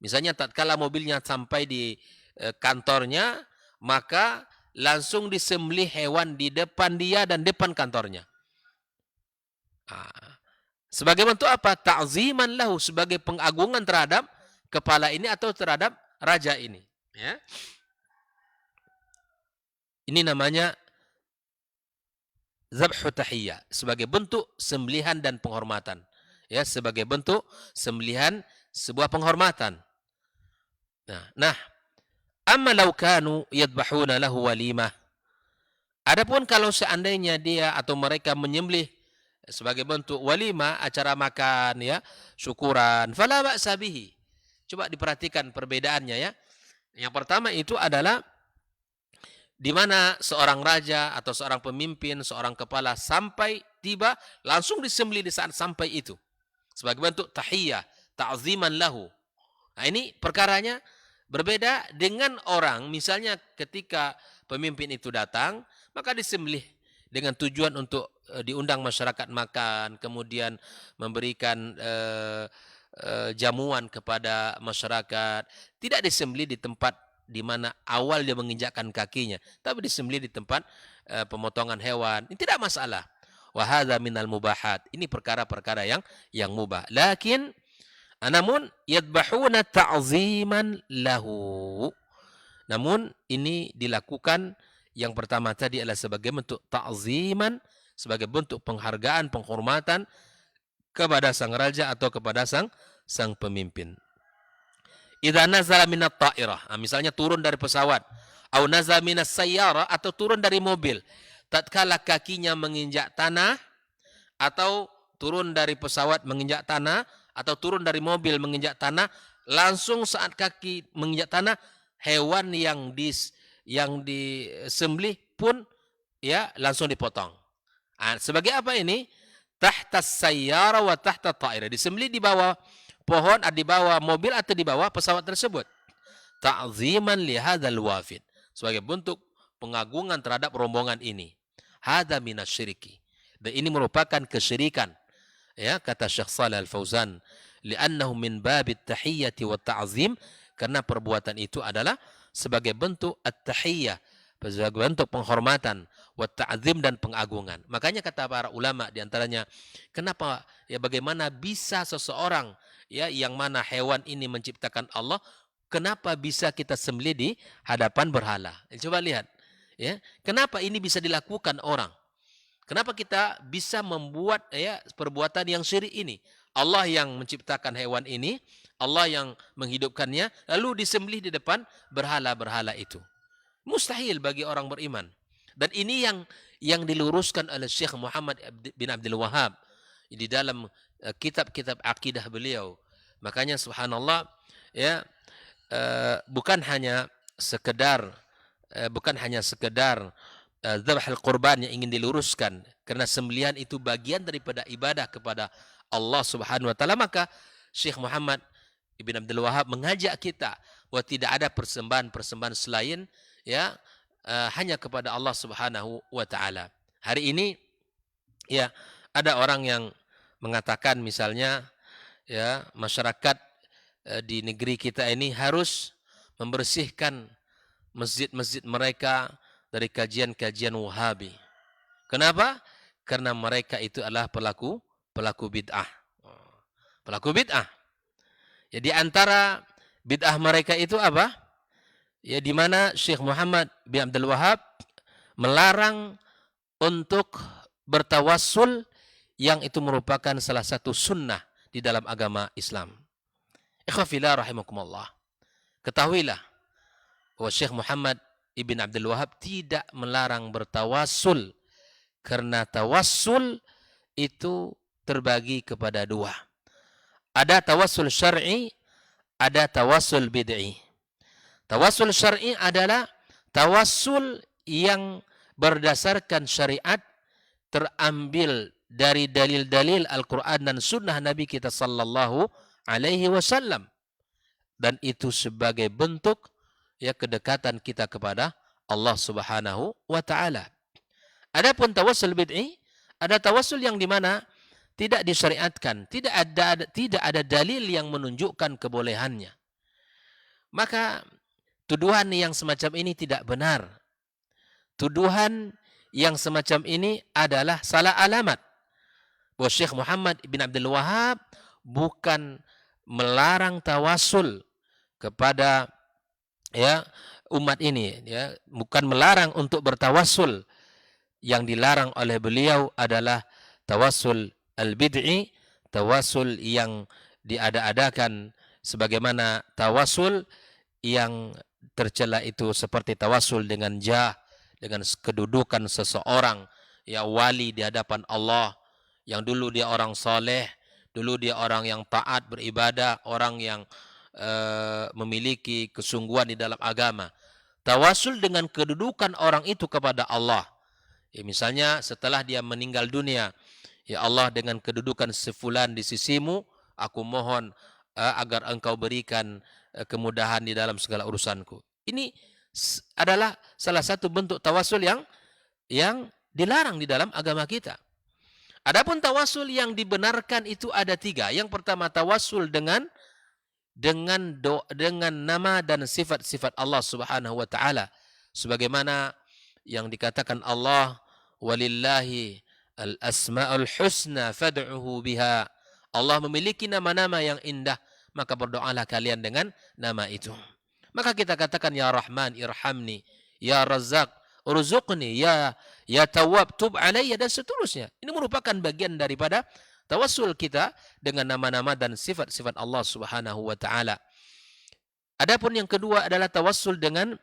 misalnya tatkala mobilnya sampai di kantornya, maka langsung disembelih hewan di depan dia dan depan kantornya. Sebagai bentuk apa? Ta'ziman lahu, sebagai pengagungan terhadap kepala ini atau terhadap raja ini. Ya. Ini namanya zabhu tahiyyah, sebagai bentuk sembelihan dan penghormatan. Ya, sebagai bentuk sembelihan sebuah penghormatan. Nah, amma law kanu yadhbahuna lahu walimah. Adapun kalau seandainya dia atau mereka menyembelih sebagai bentuk walimah, acara makan ya, syukuran, fala ba'sa bihi. Coba diperhatikan perbedaannya ya. Yang pertama itu adalah di mana seorang raja atau seorang pemimpin, seorang kepala sampai tiba, langsung disembelih di saat sampai itu. Sebagai bentuk tahiyyah, ta'ziman lahu. Nah, ini perkaranya berbeda dengan orang, misalnya ketika pemimpin itu datang, maka disembelih dengan tujuan untuk diundang masyarakat makan, kemudian memberikan jamuan kepada masyarakat. Tidak disembelih di tempat di mana awal dia menginjakkan kakinya, tapi disembelih di tempat pemotongan hewan. Ini tidak masalah. Wa hadza minal mubahat. Ini perkara-perkara yang mubah. Lakin namun yadbahuna ta'ziman lahu. Namun ini dilakukan yang pertama tadi adalah sebagai bentuk ta'ziman, sebagai bentuk penghargaan, penghormatan kepada sang raja atau kepada sang pemimpin. Idza nazala minat ta'irah, misalnya turun dari pesawat, au nazala minas sayyarah, atau turun dari mobil, tatkala kakinya menginjak tanah, atau turun dari pesawat menginjak tanah, atau turun dari mobil menginjak tanah, langsung saat kaki menginjak tanah, hewan yang disembelih pun ya langsung dipotong. Sebagai apa ini? Tahta sayyarah wa tahta ta'irah, disembelih di bawah pohon, di bawah mobil atau di bawah pesawat tersebut. Ta'ziman li hadzal wafid, sebagai bentuk pengagungan terhadap rombongan ini. Hadza minasyirki, dan ini merupakan kesyirikan. Ya, kata Syekh Shalih Al-Fauzan, li'annahu min babit tahiyyati wa ta'zim, karena perbuatan itu adalah sebagai bentuk at-tahiyyah, sebagai bentuk penghormatan, wa ta'zim, dan pengagungan. Makanya kata para ulama di antaranya, kenapa ya, bagaimana bisa seseorang ya yang mana hewan ini menciptakan Allah, kenapa bisa kita sembelih di hadapan berhala? Coba lihat ya, kenapa ini bisa dilakukan orang? Kenapa kita bisa membuat ya perbuatan yang syirik ini? Allah yang menciptakan hewan ini, Allah yang menghidupkannya, lalu disembelih di depan berhala-berhala itu. Mustahil bagi orang beriman. Dan ini yang diluruskan oleh Syekh Muhammad bin Abdul Wahhab di dalam kitab-kitab akidah beliau. Makanya subhanallah ya, bukan hanya sekedar dzabhul qurban yang ingin diluruskan, karena sembelihan itu bagian daripada ibadah kepada Allah Subhanahu wa taala. Maka Syekh Muhammad bin Abdul Wahhab mengajak kita bahwa tidak ada persembahan selain ya hanya kepada Allah Subhanahu wa taala. Hari ini ya ada orang yang mengatakan misalnya ya masyarakat di negeri kita ini harus membersihkan masjid-masjid mereka dari kajian-kajian Wahabi. Kenapa? Karena mereka itu adalah pelaku bid'ah. Pelaku bid'ah. Ya, di antara bid'ah mereka itu apa? Ya, di mana Syekh Muhammad bin Abdul Wahhab melarang untuk bertawassul yang itu merupakan salah satu sunnah di dalam agama Islam. Ikhwafillah rahimakumullah. Ketahuilah bahwa Syekh Muhammad Ibn Abdul Wahab tidak melarang bertawassul, karena tawassul itu terbagi kepada dua. Ada tawassul syar'i, ada tawassul bid'i. Tawassul syar'i adalah tawassul yang berdasarkan syariat, terambil dari dalil-dalil Al-Quran dan Sunnah Nabi kita Sallallahu Alaihi Wasallam, dan itu sebagai bentuk ya kedekatan kita kepada Allah Subhanahu wa Ta'ala. Adapun tawassul bid'i, ada tawassul yang di mana tidak disyariatkan, tidak ada dalil yang menunjukkan kebolehannya. Maka tuduhan yang semacam ini tidak benar. Tuduhan yang semacam ini adalah salah alamat. Bahwa Syekh Muhammad bin Abdul Wahab bukan melarang tawassul kepada ya umat ini, ya, bukan melarang untuk bertawassul. Yang dilarang oleh beliau adalah tawassul al-bid'i, tawassul yang diada-adakan, sebagaimana tawassul yang tercela itu seperti tawassul dengan jah, dengan kedudukan seseorang ya wali di hadapan Allah, yang dulu dia orang soleh, dulu dia orang yang taat beribadah, orang yang memiliki kesungguhan di dalam agama. Tawassul dengan kedudukan orang itu kepada Allah. Ya, misalnya setelah dia meninggal dunia, ya Allah, dengan kedudukan sefulan di sisimu, aku mohon agar engkau berikan kemudahan di dalam segala urusanku. Ini adalah salah satu bentuk tawassul yang dilarang di dalam agama kita. Adapun tawassul yang dibenarkan itu ada 3. Yang pertama tawassul dengan nama dan sifat-sifat Allah Subhanahu wa Ta'ala, sebagaimana yang dikatakan Allah, walillahi al-asma'ul husna fad'uhu biha. Allah memiliki nama-nama yang indah, maka berdoalah kalian dengan nama itu. Maka kita katakan ya Rahman irhamni, ya Razzaq urzuqni, ya Tawwab tub alayya, dan seterusnya. Ini merupakan bagian daripada tawassul kita dengan nama-nama dan sifat-sifat Allah Subhanahu wa Ta'ala. Adapun yang kedua adalah tawassul dengan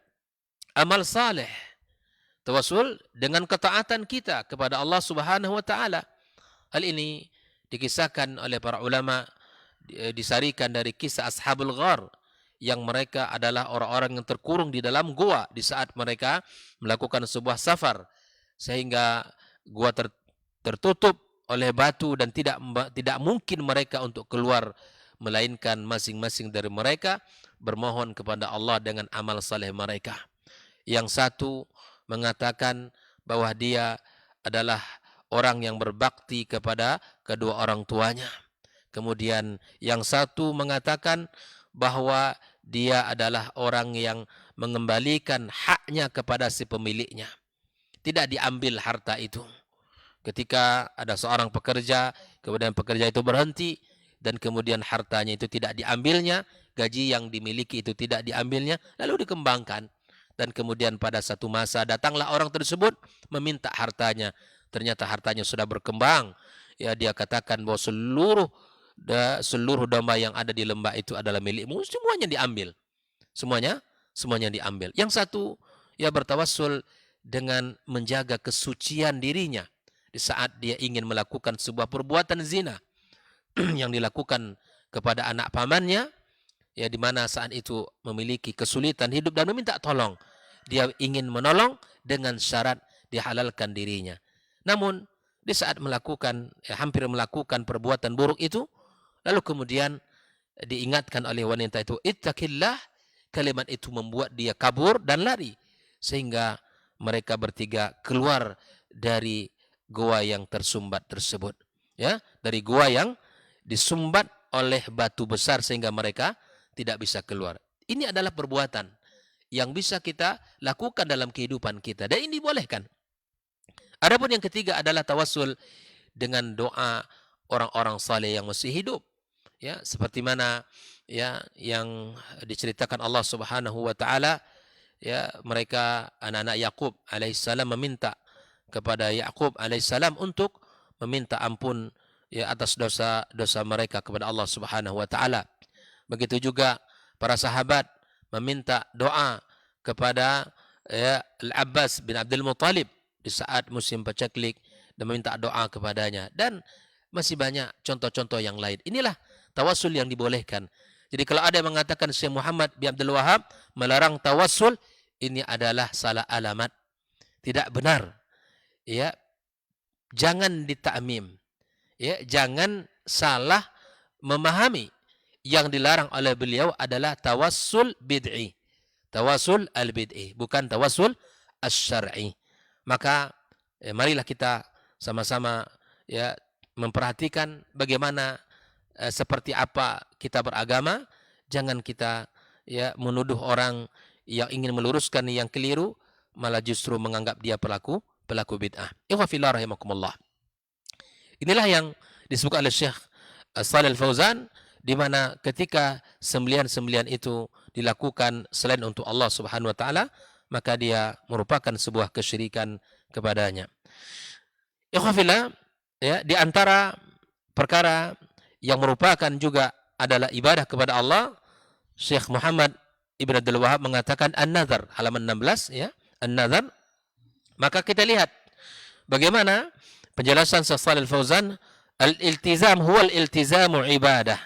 amal saleh. Tawassul dengan ketaatan kita kepada Allah Subhanahu wa Ta'ala. Hal ini dikisahkan oleh para ulama, disarikan dari kisah Ashabul Ghar, yang mereka adalah orang-orang yang terkurung di dalam gua di saat mereka melakukan sebuah safar, sehingga gua tertutup oleh batu dan tidak mungkin mereka untuk keluar, melainkan masing-masing dari mereka bermohon kepada Allah dengan amal saleh mereka. Yang satu mengatakan bahwa dia adalah orang yang berbakti kepada kedua orang tuanya. Kemudian yang satu mengatakan bahwa dia adalah orang yang mengembalikan haknya kepada si pemiliknya. Tidak diambil harta itu. Ketika ada seorang pekerja, kemudian pekerja itu berhenti, dan kemudian hartanya itu tidak diambilnya, gaji yang dimiliki itu tidak diambilnya, lalu dikembangkan. Dan kemudian pada satu masa datanglah orang tersebut meminta hartanya. Ternyata hartanya sudah berkembang. Ya, dia katakan bahwa seluruh domba yang ada di lembah itu adalah milikmu, semuanya diambil. Semuanya diambil. Yang satu ya bertawassul dengan menjaga kesucian dirinya di saat dia ingin melakukan sebuah perbuatan zina yang dilakukan kepada anak pamannya, ya, di mana saat itu memiliki kesulitan hidup dan meminta tolong. Dia ingin menolong dengan syarat dihalalkan dirinya. Namun di saat hampir melakukan perbuatan buruk itu, lalu kemudian diingatkan oleh wanita itu, ittaqillah. Kalimat itu membuat dia kabur dan lari, sehingga mereka bertiga keluar dari gua yang tersumbat tersebut, ya, dari gua yang disumbat oleh batu besar sehingga mereka tidak bisa keluar. Ini adalah perbuatan yang bisa kita lakukan dalam kehidupan kita, dan ini dibolehkan. Adapun yang ketiga adalah tawassul dengan doa orang-orang saleh yang masih hidup, ya, seperti mana ya yang diceritakan Allah Subhanahu wa Ta'ala, ya, mereka anak-anak Yakub alaihissalam meminta kepada Yakub alaihissalam untuk meminta ampun ya atas dosa-dosa mereka kepada Allah Subhanahu wa Ta'ala. Begitu juga para sahabat meminta doa kepada Al-Abbas bin Abdul Muttalib di saat musim pacaklik dan meminta doa kepadanya. Dan masih banyak contoh-contoh yang lain. Inilah tawassul yang dibolehkan. Jadi kalau ada yang mengatakan Syekh Muhammad bin Abdul Wahab melarang tawassul, ini adalah salah alamat. Tidak benar. Ya, jangan ditakmim. Ya, jangan salah memahami. Yang dilarang oleh beliau adalah tawassul bid'i. Tawassul al-bid'i, bukan tawassul asy-syar'i. Maka marilah kita sama-sama ya memperhatikan bagaimana seperti apa kita beragama. Jangan kita ya menuduh orang yang ingin meluruskan yang keliru, malah justru menganggap dia pelaku bid'ah. Ikhwafillah rahimakumullah. Inilah yang disebut oleh Syekh Shalih Al-Fauzan, di mana ketika sembelihan-sembelihan itu dilakukan selain untuk Allah Subhanahu wa taala, maka dia merupakan sebuah kesyirikan kepadanya. Ikhwafillah, ya, di antara perkara yang merupakan juga adalah ibadah kepada Allah, Syekh Muhammad Ibn Abdul Wahab mengatakan An-Nadhar, halaman 16 ya, An-Nadhar. Maka kita lihat bagaimana penjelasan Syekh Shalih Al-Fauzan, al-iltizam huwa al-iltizamu ibadah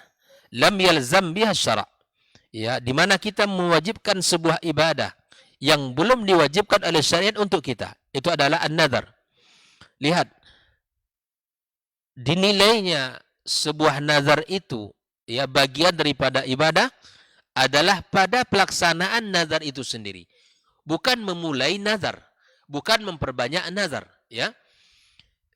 lam yalzam biha syara'. Ya, di mana kita mewajibkan sebuah ibadah yang belum diwajibkan oleh syariat untuk kita. Itu adalah an-nadhar. Lihat, dinilainya sebuah nazar itu, ya, bagian daripada ibadah adalah pada pelaksanaan nazar itu sendiri. Bukan memulai nazar, bukan memperbanyak nazar, ya.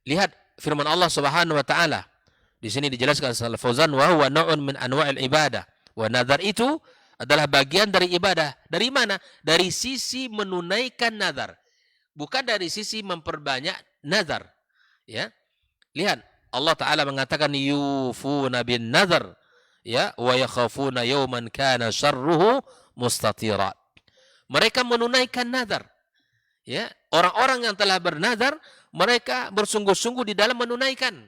Lihat firman Allah Subhanahu wa taala. Di sini dijelaskan oleh Fauzan, wa huwa nau'un min anwa'il ibadah. Wa nazar itu adalah bagian dari ibadah. Dari mana? Dari sisi menunaikan nazar, bukan dari sisi memperbanyak nazar. Ya, lihat Allah Taala mengatakan yufuna bin nazar, ya, wa yakhafuna yawman kana syarruhu mustatira. Mereka menunaikan nazar. Ya, orang-orang yang telah bernazar, mereka bersungguh-sungguh di dalam menunaikan.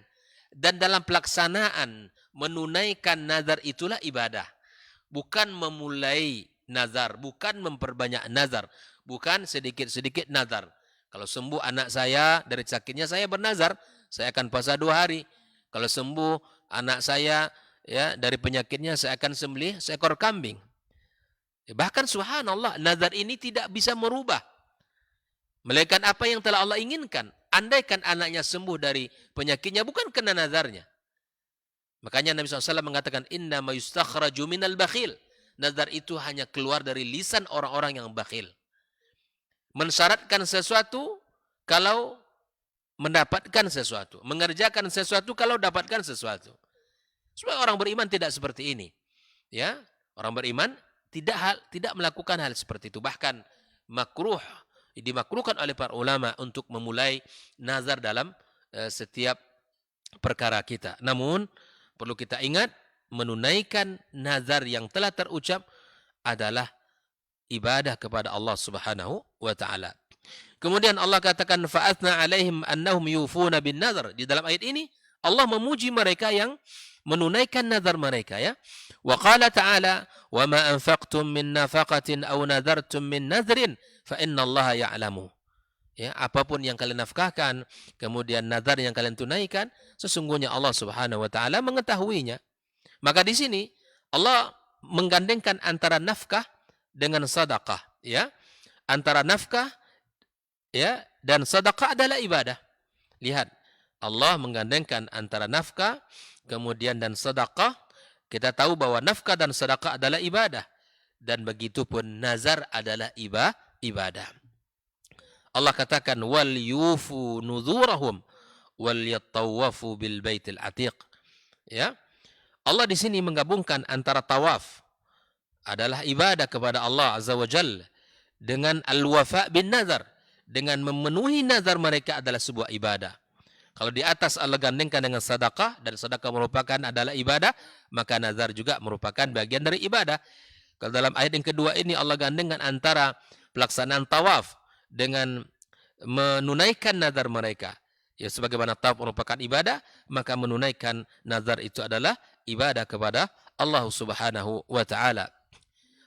Dan dalam pelaksanaan menunaikan nazar itulah ibadah. Bukan memulai nazar, bukan memperbanyak nazar, bukan sedikit-sedikit nazar. Kalau sembuh anak saya dari sakitnya, saya bernazar, saya akan puasa 2 hari. Kalau sembuh anak saya ya dari penyakitnya, saya akan sembelih seekor kambing. Bahkan subhanallah, nazar ini tidak bisa merubah melainkan apa yang telah Allah inginkan. Andaikan anaknya sembuh dari penyakitnya, bukan kena nazarnya. Makanya Nabi SAW mengatakan, inna ma yustakhraju minal bakhil. Nazar itu hanya keluar dari lisan orang-orang yang bakhil. Mensyaratkan sesuatu kalau mendapatkan sesuatu. Mengerjakan sesuatu kalau dapatkan sesuatu. Supaya orang beriman tidak seperti ini. Ya, orang beriman tidak melakukan hal seperti itu. Bahkan makruh, dimakruhkan oleh para ulama untuk memulai nazar dalam setiap perkara kita. Namun perlu kita ingat, menunaikan nazar yang telah terucap adalah ibadah kepada Allah Subhanahu wa taala. Kemudian Allah katakan fa'athna 'alaihim annahum yufuna bin nazar. Di dalam ayat ini Allah memuji mereka yang menunaikan nazar mereka, ya. Wa qala ta'ala wa ma anfaqtum min nafaqatin aw nadartum min nadrin fa innallaha ya'lamu. Ya, apapun yang kalian nafkahkan, kemudian nazar yang kalian tunaikan, sesungguhnya Allah Subhanahu wa taala mengetahuinya. Maka di sini Allah menggandengkan antara nafkah dengan sedekah, ya. Antara nafkah, ya, dan sedekah adalah ibadah. Lihat, Allah menggandengkan antara nafkah kemudian dan sedekah. Kita tahu bahwa nafkah dan sedekah adalah ibadah, dan begitu pun nazar adalah ibadah. Allah katakan wal yufu nuzurahum wal yattawafu bil baitil atiq. Ya. Allah di sini menggabungkan antara tawaf adalah ibadah kepada Allah Azza wa Jalla dengan al-wafa bin nazar, dengan memenuhi nazar mereka adalah sebuah ibadah. Kalau di atas Allah gandengkan dengan sedekah, dan sedekah merupakan adalah ibadah, maka nazar juga merupakan bagian dari ibadah. Kalau dalam ayat yang kedua ini Allah gandengkan antara pelaksanaan tawaf dengan menunaikan nazar mereka. ya sebagaimana tawaf merupakan ibadah, maka menunaikan nazar itu adalah ibadah kepada Allah Subhanahu wa taala.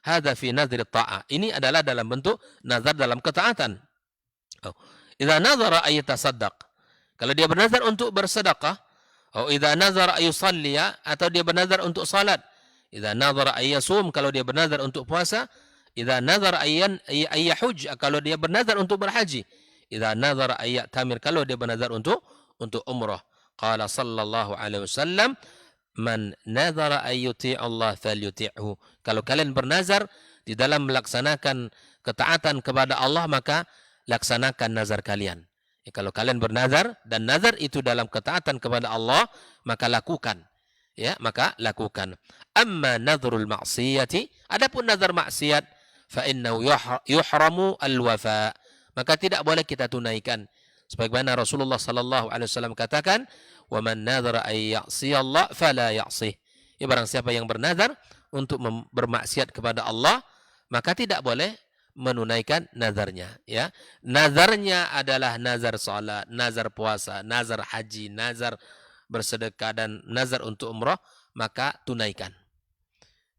Hadza fi nadhri ta'ah. Ini adalah dalam bentuk nazar dalam ketaatan. Idza nazara ay yatasaddaq. Kalau dia bernazar untuk bersedekah, atau idza nazara ay yusalliya, atau dia bernazar untuk salat. Idza nazara ay yasum, kalau dia bernazar untuk puasa. Idza nazara ay yahujj, kalau dia bernazar untuk berhaji. Idza nazara ay ya'tamir, kalau dia bernazar untuk umrah. Qala sallallahu alaihi wasallam, man nazara ay yuti' Allah falyuti'hu. Kalau kalian bernazar di dalam melaksanakan ketaatan kepada Allah, maka laksanakan nazar kalian. Ya, kalau kalian bernazar dan nazar itu dalam ketaatan kepada Allah, maka lakukan. Ya, maka lakukan. Amma nadhrul ma'siyati, adapun nazar maksiat, fa innahu yuhramu al-wafa. Maka tidak boleh kita tunaikan. Sebagaimana Rasulullah sallallahu alaihi wasallam katakan, "Wa man nadhara ay ya'si Allah fala ya'sih." Ya, barang siapa yang bernazar untuk bermaksiat kepada Allah, maka tidak boleh menunaikan nazarnya, ya. Nazarnya adalah nazar salat, nazar puasa, nazar haji, nazar bersedekah dan nazar untuk umrah, maka tunaikan.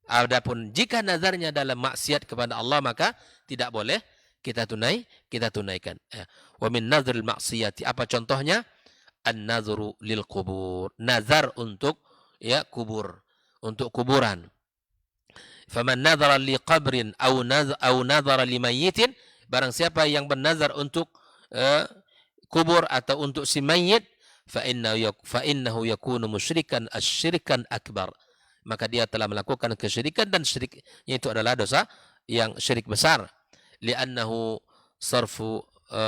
Adapun jika nazarnya dalam maksiat kepada Allah, maka tidak boleh kita tunaikan. Wa min nadhril maksiyati, apa contohnya? An-nadhru lil qubur, nazar untuk ya kubur, untuk kuburan. Faman nadhara li qabrin aw nadhara li mayyitin, barang siapa yang bernazar untuk kubur atau untuk si mayit, fa innahu yakunu musyrikan asyirikan akbar, maka dia telah melakukan kesyirikan, dan syiriknya itu adalah dosa yang syirik besar. Li'annahu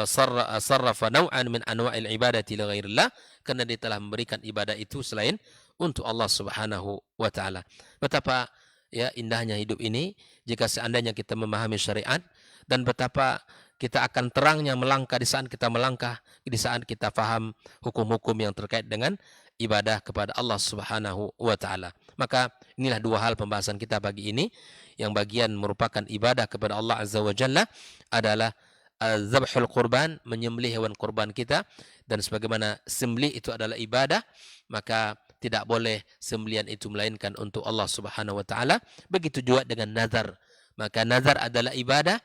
sarrafa naw'an min anwa'il ibadati li ghairillah, karena dia telah memberikan ibadah itu selain untuk Allah Subhanahu wa taala. Betapa ya indahnya hidup ini jika seandainya kita memahami syariat, dan betapa kita akan terangnya melangkah di saat kita melangkah, di saat kita faham hukum-hukum yang terkait dengan ibadah kepada Allah Subhanahu wa taala. Maka inilah dua hal pembahasan kita pagi ini. Yang bagian merupakan ibadah kepada Allah Azza wa Jalla adalah zabhul qurban, menyembelih hewan kurban kita, dan sebagaimana sembelih itu adalah ibadah, maka tidak boleh sembelihan itu melainkan untuk Allah Subhanahu wa taala. Begitu juga dengan nazar. Maka nazar adalah ibadah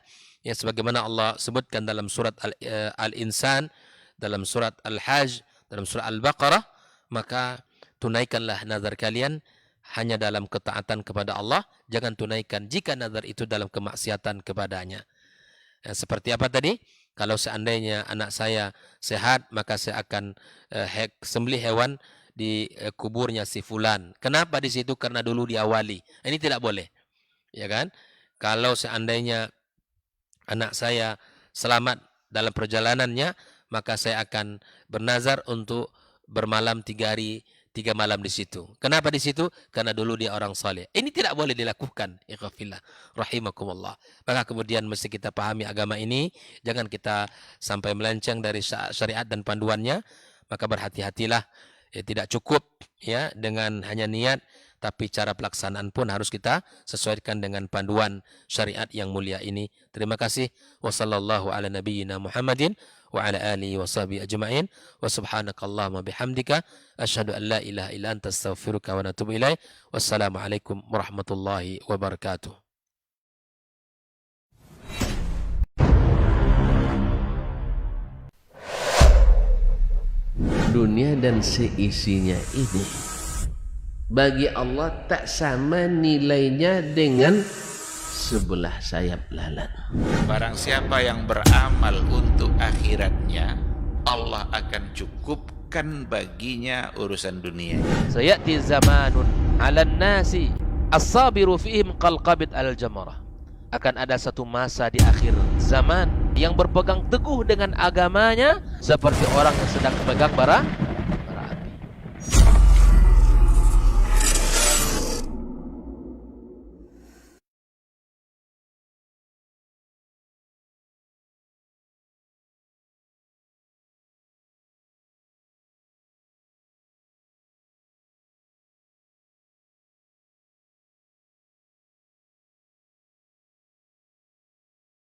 yang sebagaimana Allah sebutkan dalam surat Al-Insan, dalam surat Al-Hajj, dalam surat Al-Baqarah, maka tunaikanlah nazar kalian hanya dalam ketaatan kepada Allah. Jangan tunaikan jika nazar itu dalam kemaksiatan kepadanya. Seperti apa tadi? Kalau seandainya anak saya sehat, maka saya akan sembelih hewan di kuburnya si fulan. Kenapa di situ? Karena dulu diawali. Ini tidak boleh. Ya kan? Kalau seandainya anak saya selamat dalam perjalanannya, maka saya akan bernazar untuk bermalam 3 hari 3 malam di situ. Kenapa di situ? Karena dulu dia orang saleh. Ini tidak boleh dilakukan. Ikhwafillah rahimakumullah. Maka kemudian mesti kita pahami agama ini, jangan kita sampai melenceng dari syariat dan panduannya. Maka berhati-hatilah. Tidak cukup ya dengan hanya niat, tapi cara pelaksanaan pun harus kita sesuaikan dengan panduan syariat yang mulia ini. Terima kasih. Wassallallahu ala nabiyyina Muhammadin wa ala alihi wa sahbihi ajma'in. Wa subhanakallahumma bihamdika asyhadu an la ilaha illa anta astaghfiruka wa atubu ilaik. Wassalamualaikum warahmatullahi wabarakatuh. Dunia dan seisinya ini bagi Allah tak sama nilainya dengan sebelah sayap lalat. Barang siapa yang beramal untuk akhiratnya, Allah akan cukupkan baginya urusan dunia. Sayati zamanun 'alan nasi as-sabiru fihim qalqabit al-jamarah. Akan ada satu masa di akhir zaman yang berpegang teguh dengan agamanya seperti orang yang sedang memegang bara